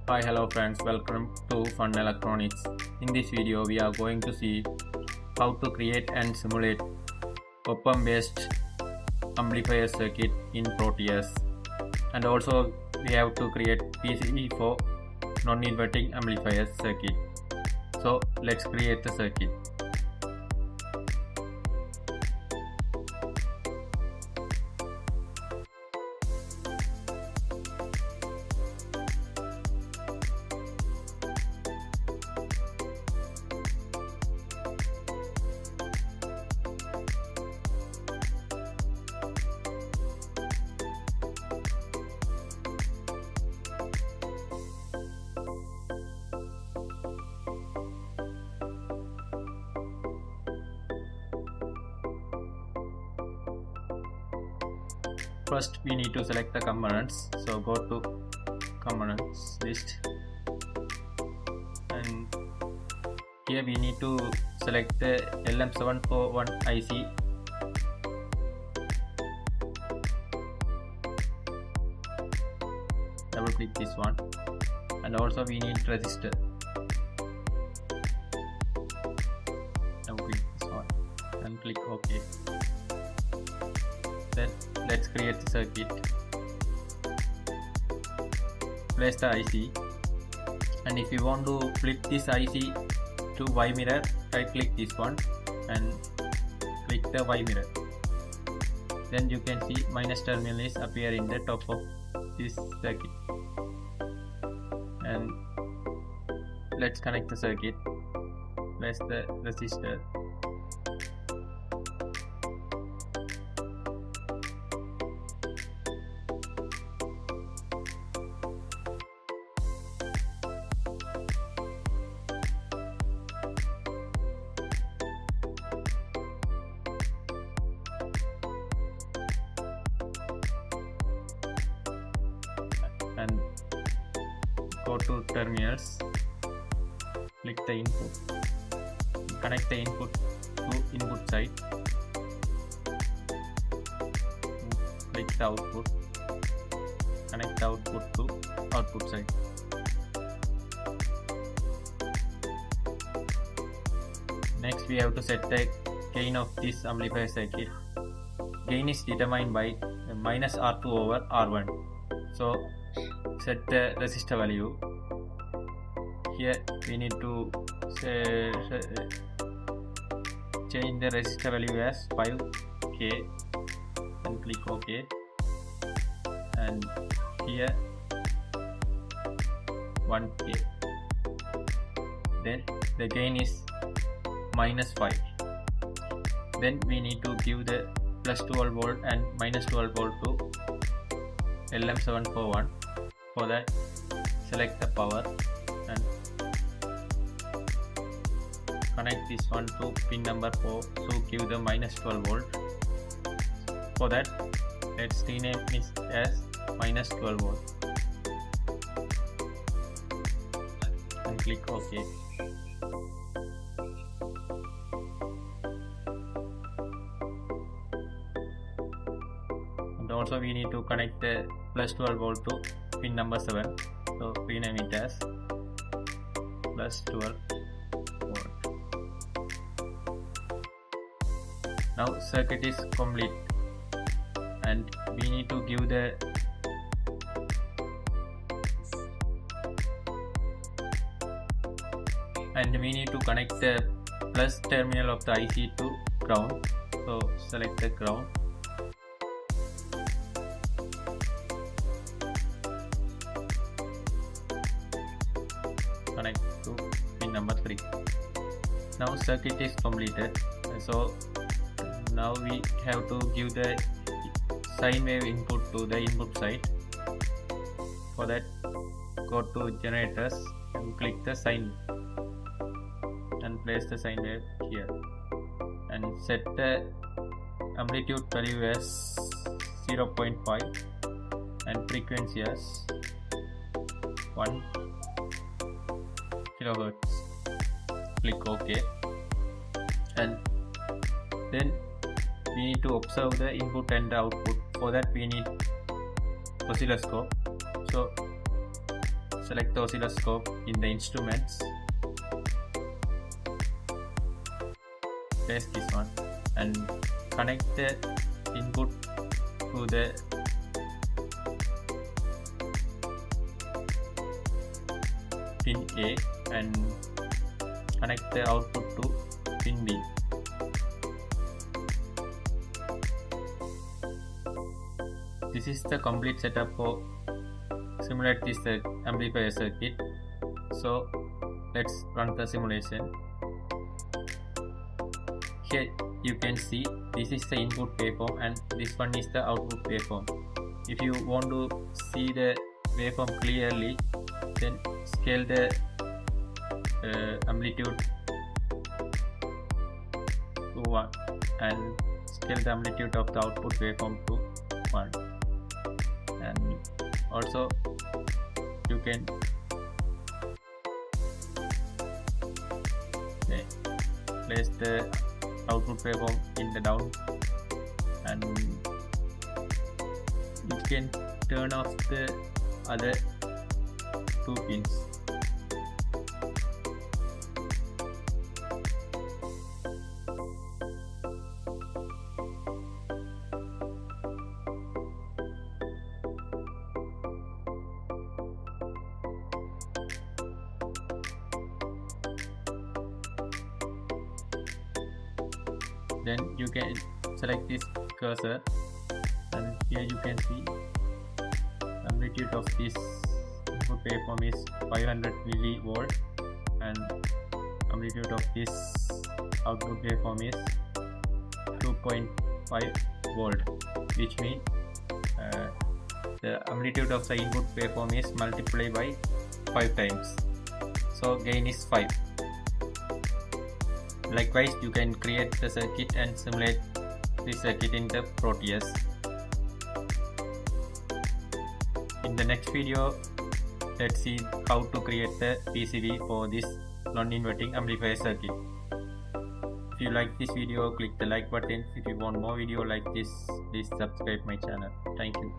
Hi, hello friends, welcome to Fun Electronics. In this video we are going to see how to create and simulate op-amp based amplifier circuit in Proteus, and also we have to create PCB for non-inverting amplifier circuit. So let's create the circuit. First we need to select the components, so go to components list, and here we need to select the LM741 IC. Double click this one, and also we need resistor. Double click this one and click OK. Then let's create the circuit. Place the IC, and if you want to flip this IC to Y mirror, right click this one and click the Y mirror. Then you can see minus terminal is appear in the top of this circuit. And let's connect the circuit. Place the resistor. And go to terminals, click the input, connect the input to input side, click the output, connect the output to output side. Next we have to set the gain of this amplifier circuit. Gain is determined by minus R2 over R1. So set the resistor value. Here we need to change the resistor value as 5k and click OK. And here 1k. Then the gain is minus 5. Then we need to give the plus 12 volt and minus 12 volt to LM741. For that, select the power and connect this one to pin number 4, so give the minus 12 volt. For that, let's rename it as minus 12 volt and click OK. And also we need to connect the plus 12 volt to pin number 7, so rename it as plus 12 volt. Now circuit is complete, and we need to give the connect the plus terminal of the IC to ground, so select the ground. Connect to pin number 3. Now circuit is completed, so now we have to give the sine wave input to the input side. For that, go to generators and click the sine and place the sine wave here, and set the amplitude value as 0.5 and frequency as 1 kilohertz. Click OK, and then we need to observe the input and the output. For that we need oscilloscope. So select the oscilloscope in the instruments, place this one and connect the input to the pin A and connect the output to pin B. This is the complete setup for simulate this amplifier circuit. So let's run the simulation. Here you can see this is the input waveform and this one is the output waveform. If you want to see the waveform clearly, then scale the amplitude to 1 and scale the amplitude of the output waveform to 1. And also you can place the output waveform in the down, and you can turn off the other 2 pins. Then you can select this cursor and here you can see amplitude of this input waveform is 500 millivolt and amplitude of this output waveform is 2.5 volt, which means the amplitude of the input waveform is multiplied by 5 times, so gain is 5. Likewise, you can create the circuit and simulate the circuit in the Proteus. In the next video, let's see how to create the PCB for this non-inverting amplifier circuit. If you like this video, click the like button. If you want more video like this, please subscribe my channel. Thank you.